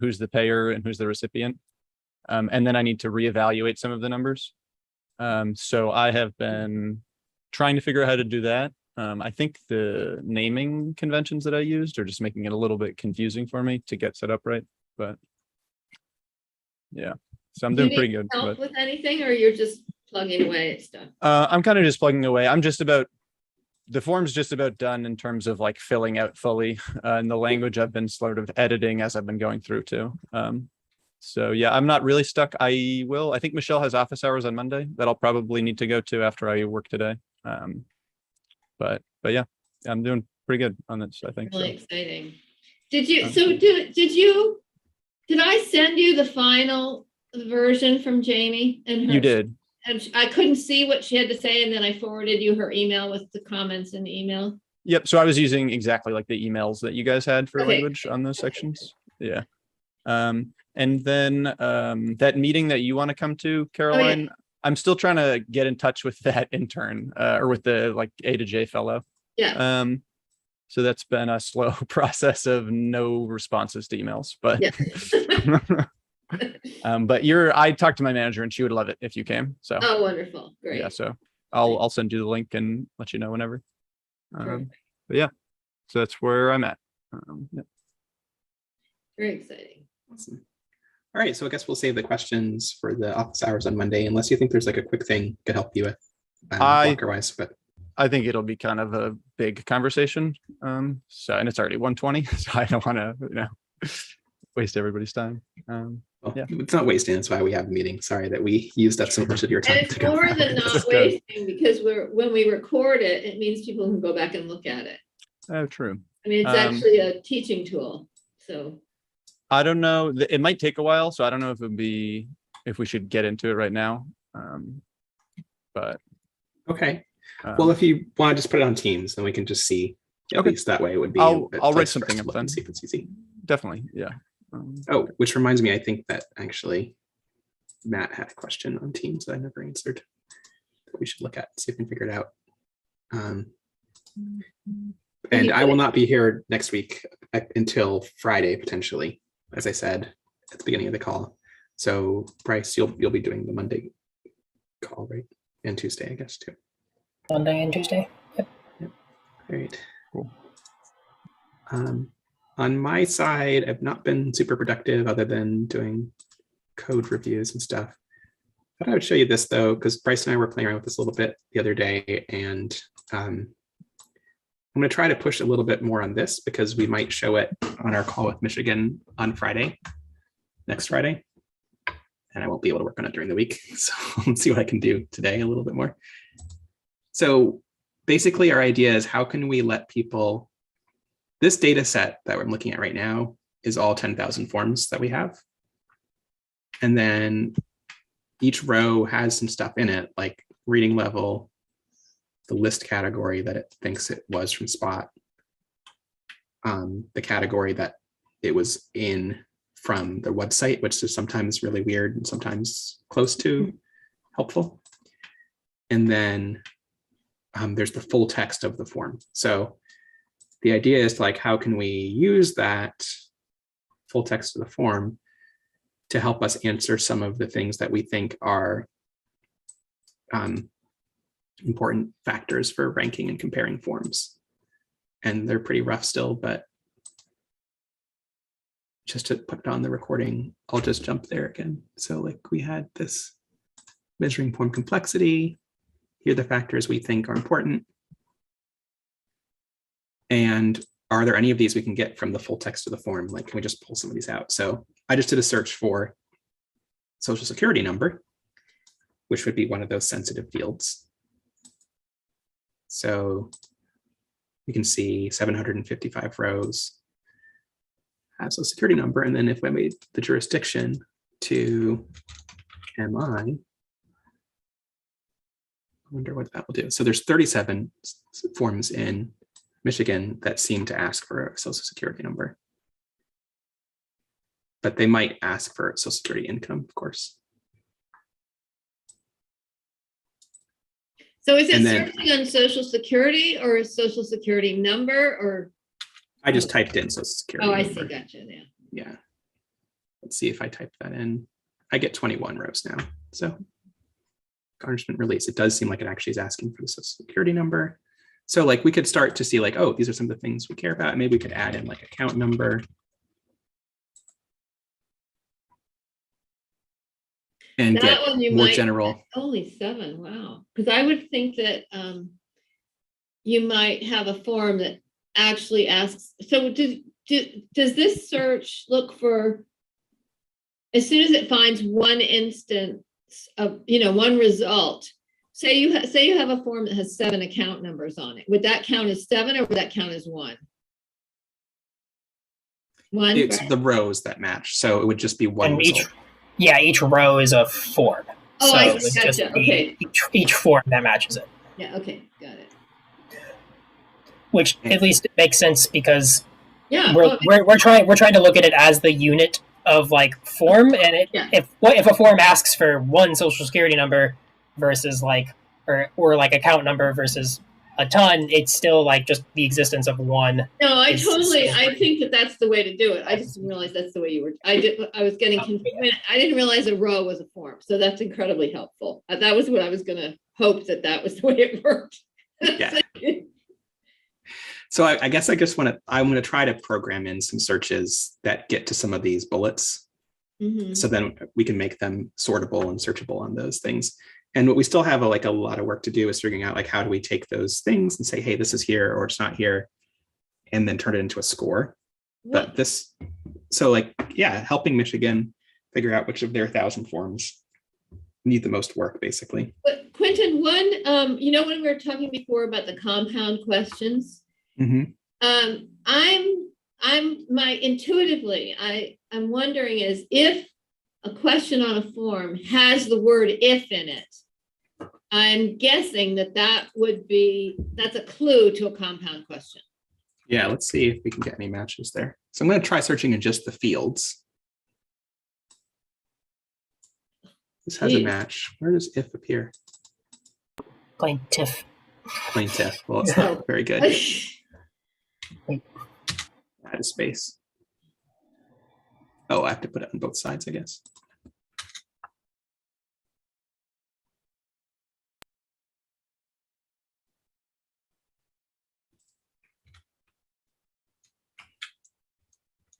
who's the payer and who's the recipient. And then I need to reevaluate some of the numbers. So I have been trying to figure out how to do that. I think the naming conventions that I used are just making it a little bit confusing for me to get set up right. But yeah, so I'm Do you doing pretty need good. help But with anything, or you're just plugging away at stuff? I'm kind of just plugging away. The form's just about done in terms of like filling out fully. And the language I've been sort of editing as I've been going through too. So yeah, I'm not really stuck. I think Michelle has office hours on Monday that I'll probably need to go to after I work today. But yeah, I'm doing pretty good on this, I think. Really So. exciting. Did I send you the final version from Jamie and her? You did. And I couldn't see what she had to say, and then I forwarded you her email with the comments in the email. Yep. So I was using exactly like the emails that you guys had for Okay. language on those sections. Yeah. And then that meeting that you want to come to, Caroline, I'm still trying to get in touch with that intern or with the like A to J fellow. Yeah. So that's been a slow process of no responses to emails, but but I talked to my manager and she would love it if you came. So Oh, wonderful. Great. yeah, so I'll send you the link and let you know whenever. Perfect. But yeah, so that's where I'm at. Yeah. Very exciting. Awesome. All right, so I guess we'll save the questions for the office hours on Monday, unless you think there's like a quick thing could help you with blocker-wise. But I think it'll be kind of a big conversation. So, and it's already 1:20, so I don't want to, waste everybody's time. well, yeah. it's not wasting. That's why we have a meeting. Sorry that we used up so much of your time. And it's to go more through than it. not wasting, because when we record it, it means people can go back and look at it. Oh, true. I mean, it's actually a teaching tool. So I don't know. It might take a while, so I don't know if we should get into it right now. But Okay. Well, if you want to just put it on Teams, then we can just see. At least that way it would be. I'll write less something stressful up then. and see if it's easy. Definitely, yeah. Oh, which reminds me, I think that actually Matt had a question on Teams that I never answered that we should look at, see if we can figure it out. And I will not be here next week until Friday, potentially, as I said at the beginning of the call. So Bryce, you'll be doing the Monday call, right? And Tuesday, I guess, too. Monday and Tuesday. Yep. Great. Cool. On my side, I've not been super productive other than doing code reviews and stuff. I thought I would show you this though, because Bryce and I were playing around with this a little bit the other day, and I'm going to try to push a little bit more on this because we might show it on our call with Michigan on Friday, next Friday. And I won't be able to work on it during the week. So let's see what I can do today a little bit more. So basically our idea is, how can we let people, this data set that we're looking at right now is all 10,000 forms that we have. And then each row has some stuff in it, like reading level, the list category that it thinks it was from Spot, the category that it was in from the website, which is sometimes really weird and sometimes close to helpful. And then there's the full text of the form. So the idea is like, how can we use that full text of the form to help us answer some of the things that we think are important factors for ranking and comparing forms. And they're pretty rough still, but just to put it on the recording, I'll just jump there again. So like we had this measuring form complexity. Here are the factors we think are important. And are there any of these we can get from the full text of the form? Like, can we just pull some of these out? So I just did a search for social security number, which would be one of those sensitive fields. So you can see 755 rows have social security number. And then if I made the jurisdiction to MI, I wonder what that will do. So there's 37 forms in Michigan that seem to ask for a social security number. But they might ask for social security income, of course. So is it searching on social security or a social security number, or? I just typed in social security. Oh, I number. see. Gotcha. Yeah. Yeah. Let's see if I type that in. I get 21 rows now. So garnishment release, it does seem like it actually is asking for the social security number. So like we could start to see like, oh, these are some of the things we care about. Maybe we could add in like account number. And That get one you more might- general. Only 7. Wow. Because I would think that you might have a form that actually asks. So does this search look for, as soon as it finds one instance of, one result, say you have a form that has 7 account numbers on it, would that count as 7 or would that count as 1? One. It's the rows that match. So it would just be one And result. each row is a form. Oh, so I it would see. just Gotcha. be Okay. each form that matches it, Yeah. Okay. Got it. which at least makes sense because Yeah. we're trying to look at it as the unit of like form, and Yeah. if a form asks for one social security number versus like or like account number versus a ton, it's still like just the existence of one. No, I It's totally, still I think that that's the way to do it. I just didn't realize that's the way you were, I was getting, Yeah. I didn't realize a row was a form, so that's incredibly helpful. That was what I was gonna hope, that was the way it worked. Yeah. So I guess I'm going to try to program in some searches that get to some of these bullets. Mhm. So then we can make them sortable and searchable on those things. And what we still have a lot of work to do is figuring out like, how do we take those things and say, hey, this is here or it's not here, and then turn it into a score. But this, so like, yeah, helping Michigan figure out which of their 1,000 forms need the most work, basically. But Quentin, when we were talking before about the compound questions, Mhm. I'm wondering is if a question on a form has the word if in it, I'm guessing that's a clue to a compound question. Yeah, let's see if we can get any matches there. So I'm going to try searching in just the fields. This has a Jeez. match. Where does if appear? Plaintiff. Plaintiff. Well, it's not very good. Add a space. Oh, I have to put it on both sides, I guess.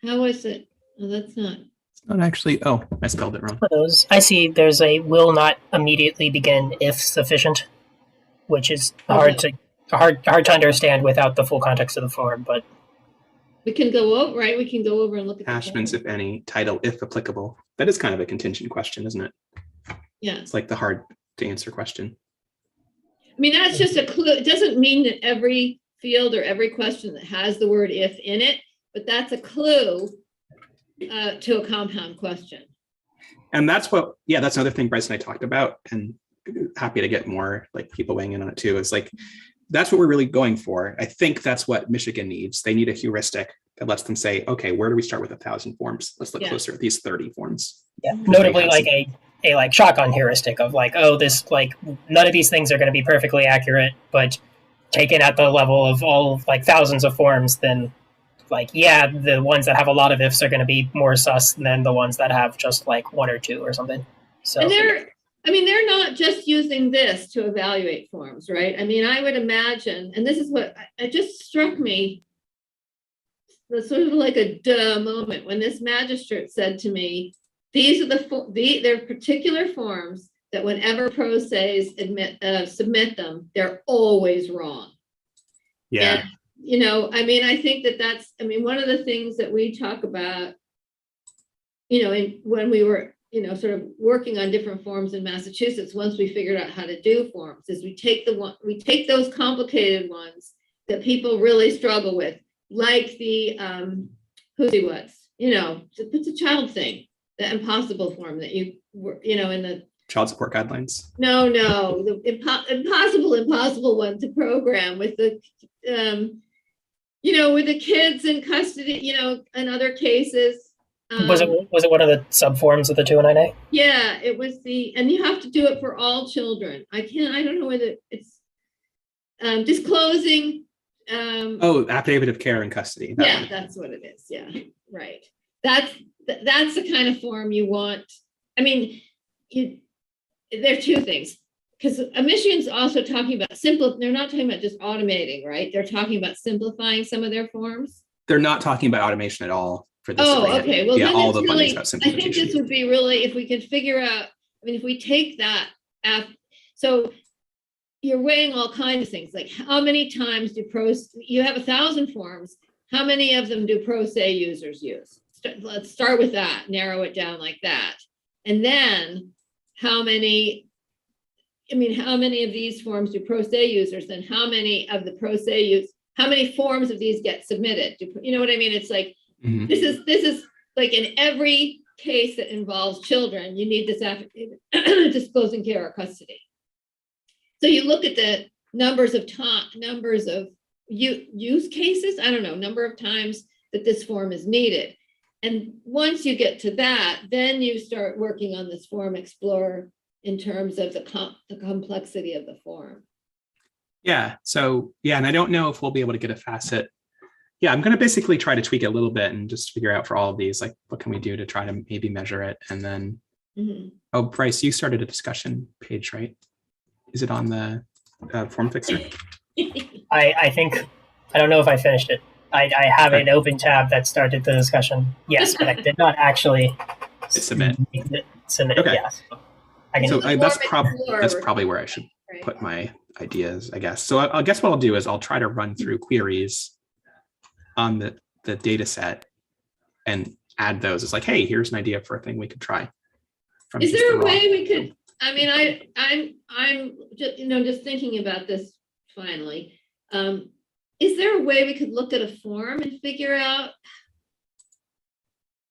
How is it? Oh, that's not. It's not actually. Oh, I spelled it wrong. For those, I see there's a will not immediately begin if sufficient, which is hard to understand without the full context of the form. But We can go over, right? We can go over and look at the Attachments, if any. Title, if applicable. That is kind of a contingent question, isn't it? Yeah. It's like the hard to answer question. I mean, that's just a clue. It doesn't mean that every field or every question that has the word if in it, but that's a clue to a compound question. And that's another thing Bryce and I talked about, and happy to get more like people weighing in on it too, is like, that's what we're really going for. I think that's what Michigan needs. They need a heuristic that lets them say, okay, where do we start with 1,000 forms? Let's look closer at these 30 forms. Yeah, notably like a like shotgun heuristic of like, oh, this like none of these things are going to be perfectly accurate, but taken at the level of all like thousands of forms, then like, yeah, the ones that have a lot of ifs are going to be more sus than the ones that have just like one or two or something. So And they're not just using this to evaluate forms, right? I mean, I would imagine, and this is what it just struck me, was sort of like a duh moment when this magistrate said to me, these are they're particular forms that whenever pro se's submit them, they're always wrong. Yeah. And, I mean, I think that's one of the things that we talk about, when we were, sort of working on different forms in Massachusetts, once we figured out how to do forms, is we take those complicated ones that people really struggle with, like the who's he was, it's a child thing, the impossible form that you were, in the Child support guidelines. No, the impossible one to program with the, with the kids in custody, in other cases. was it one of the subforms of the 209A? Yeah, it was and you have to do it for all children. I don't know whether it's disclosing. Affidavit of care in custody. Yeah, that's what it is. Yeah, right. That's the kind of form you want. I mean, there are two things, because Michigan's also talking about they're not talking about just automating, right? They're talking about simplifying some of their forms. They're not talking about automation at all for this. Oh, okay. Well, yeah, all the really, about I think simplification. this would be really, if we could figure out, if we take that, so you're weighing all kinds of things, like how many times you have 1,000 forms, how many of them do pro se users use? Let's start with that, narrow it down like that. And then how many of these forms do pro se users, and how many of the pro se how many forms of these get submitted? You know what I mean? It's like, this is like in every case that involves children, you need this affidavit disclosing care or custody. So you look at the numbers of use cases, I don't know, number of times that this form is needed. And once you get to that, then you start working on this Form Explorer in terms of the complexity of the form. Yeah. So yeah, and I don't know if we'll be able to get a facet. Yeah, I'm going to basically try to tweak it a little bit and just figure out for all of these, like, what can we do to try to maybe measure it? And then, oh, Bryce, you started a discussion page, right? Is it on the form fixer? I think, I don't know if I finished it. I have an open tab that started the discussion. Yes, but I did not actually Submit. Submit Okay. it, yes. I can, So that's Form Explorer. probably where I should Right. put my ideas, I guess. So I guess what I'll do is I'll try to run through queries on the data set and add those. It's like, hey, here's an idea for a thing we could try. From Is just there the a raw. way we could, I mean, I'm just, just thinking about this finally. Is there a way we could look at a form and figure out,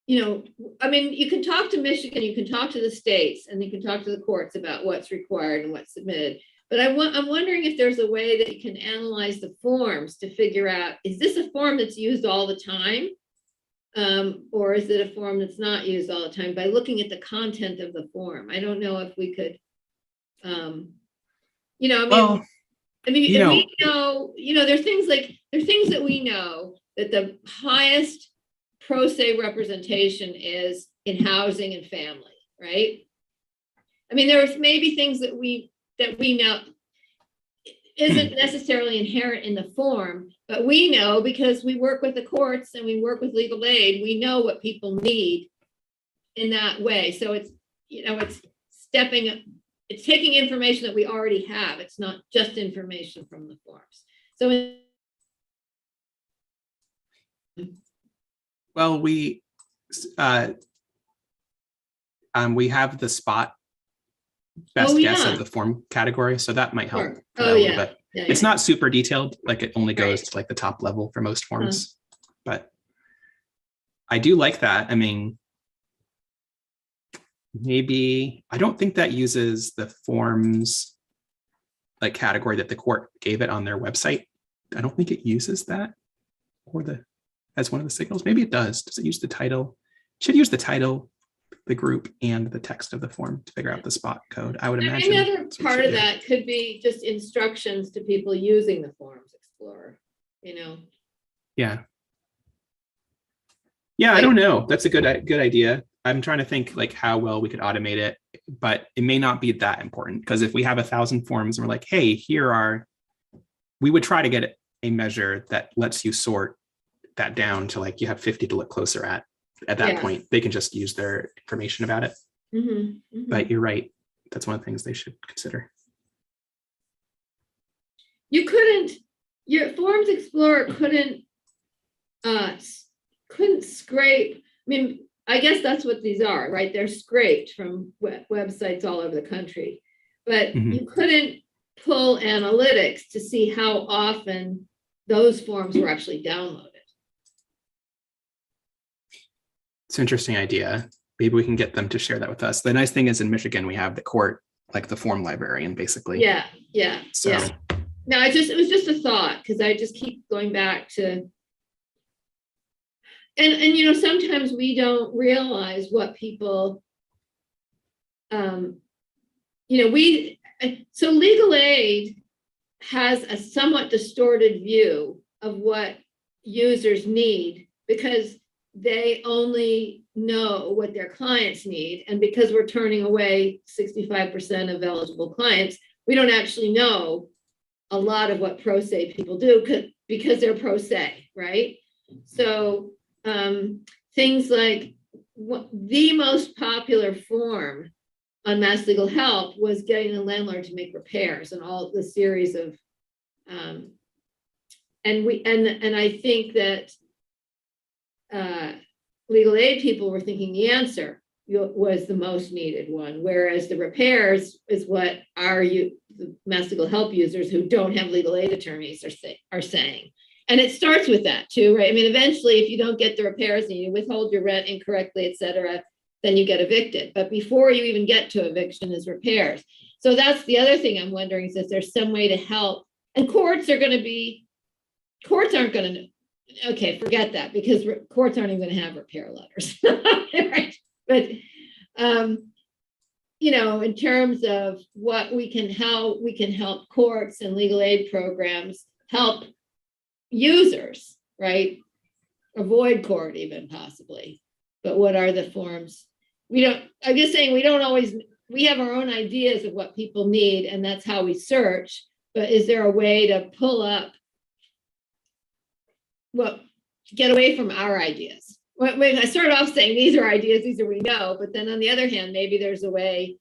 I mean, you can talk to Michigan, you can talk to the states, and you can talk to the courts about what's required and what's submitted. But I'm wondering if there's a way that you can analyze the forms to figure out, is this a form that's used all the time? Or is it a form that's not used all the time, by looking at the content of the form? I don't know if we could, Well, I mean, you if know- we know, there's things that we know that the highest pro se representation is in housing and family, right? I mean, there's maybe things that we know isn't necessarily inherent in the form, but we know because we work with the courts and we work with legal aid, we know what people need in that way. So it's, it's taking information that we already have. It's not just information from the forms. So well, we have the spot best guess yeah. of the form category, so that might help. Sure. for that a little Yeah. bit. Yeah, It's yeah. not super detailed, like it only goes Right. to like the top level for most forms, but I do like that. I mean, maybe, I don't think that uses the forms like category that the court gave it on their website. I don't think it uses that or as one of the signals. Maybe it does. Does it use the title? It should use the title, the group, and the text of the form to figure out the spot code, I would imagine. Another That's what it part should of do. that could be just instructions to people using the Forms Explorer, Yeah. Yeah, I don't know. That's a good idea. I'm trying to think like how well we could automate it, but it may not be that important, because if we have 1,000 forms and we're like, hey, we would try to get a measure that lets you sort that down to like you have 50 to look closer at. At that Yeah. point, they can just use their information about it. Mhm, mhm. But you're right. That's one of the things they should consider. Your Forms Explorer couldn't scrape. I mean, I guess that's what these are, right? They're scraped from websites all over the country, but Mhm. you couldn't pull analytics to see how often those forms were actually downloaded. It's an interesting idea. Maybe we can get them to share that with us. The nice thing is in Michigan, we have the court, like the form librarian, basically. Yeah. So No, it was just a thought, because I just keep going back to, and sometimes we don't realize what people, so legal aid has a somewhat distorted view of what users need, because they only know what their clients need. And because we're turning away 65% of eligible clients, we don't actually know a lot of what pro se people do because they're pro se, right? So things like the most popular form on Mass Legal Help was getting the landlord to make repairs, and all the series of and I think that legal aid people were thinking the answer was the most needed one, whereas the repairs is what the Mass Legal Help users who don't have legal aid attorneys are saying. And it starts with that too, right? I mean, eventually, if you don't get the repairs and you withhold your rent incorrectly, et cetera, then you get evicted. But before you even get to eviction is repairs. So that's the other thing I'm wondering, is if there's some way to help. And courts aren't going to okay, forget that because courts aren't even gonna have repair letters. Right? But, you know, in terms of how we can help courts and legal aid programs help users, right? Avoid court even possibly, but what are the forms? I'm just saying, we have our own ideas of what people need and that's how we search, but is there a way to pull up get away from our ideas? I started off saying these are ideas, these are we know, but then on the other hand, maybe there's a way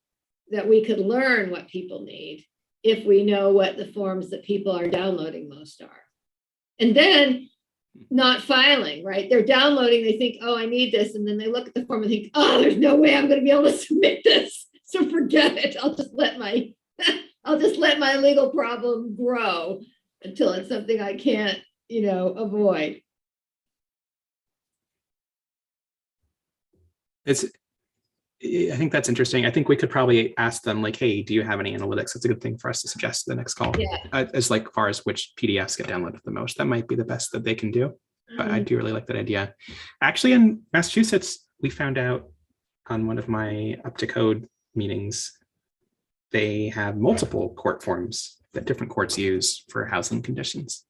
that we could learn what people need if we know what the forms that people are downloading most are. And then not filing, right? They're downloading, they think, oh, I need this. And then they look at the form and think, oh, there's no way I'm going to be able to submit this. So forget it. I'll just let my legal problem grow until it's something I can't, avoid. I think that's interesting. I think we could probably ask them like, hey, do you have any analytics? That's a good thing for us to suggest to the next call. Yeah. As like far as which PDFs get downloaded the most, that might be the best that they can do. But I do really like that idea. Actually, in Massachusetts, we found out on one of my up to code meetings, they have multiple court forms that different courts use for housing conditions.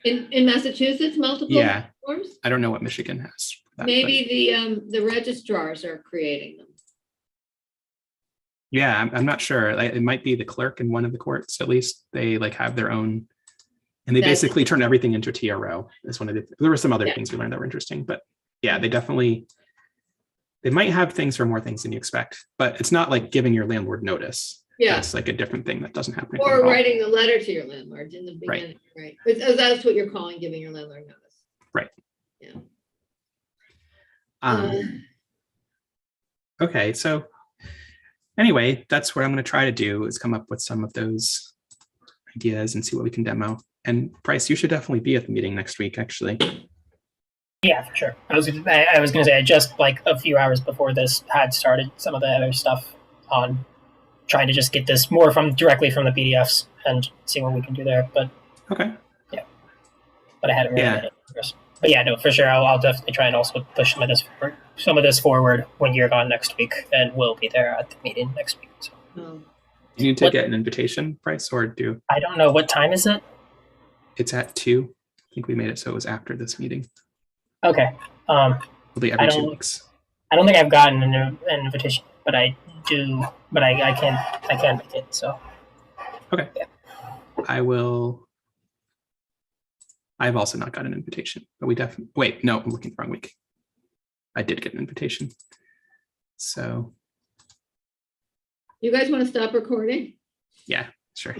In Massachusetts, multiple Yeah. forms? I don't know what Michigan has. for that, Maybe but the registrars are creating them. yeah, I'm not sure. It might be the clerk in one of the courts, at least. They like have their own, and they That's- basically turn everything into a TRO. That's one of the, there were some other Yeah. things we learned that were interesting, but yeah, they might have things for more things than you expect, but it's not like giving your landlord notice. Yeah. It's like a different thing that doesn't happen. Or at all. writing a letter to your landlord in the beginning, right? But that's what you're calling giving your landlord notice. Okay, so anyway, that's what I'm going to try to do is come up with some of those ideas and see what we can demo. And Bryce, you should definitely be at the meeting next week, actually. Yeah, for sure. I was gonna say, I just like a few hours before this had started some of the other stuff on trying to just get this more directly from the PDFs and see what we can do there. But Okay. I hadn't really Yeah. made any progress. But yeah, no, for sure, I'll definitely try and also push some of this forward when you're gone next week, and we'll be there at the meeting next week. So Oh. You need to What- get an invitation, Bryce, or do I don't know what time is it. it's at 2. I think we made it so it was after this meeting. Okay. It'll be every I 2 don't- weeks. I don't think I've gotten an invitation, but I do. But I can make it. So I've also not got an invitation, but we definitely, wait, no, I'm looking at the wrong week. I did get an invitation. So You guys want to stop recording? yeah, sure.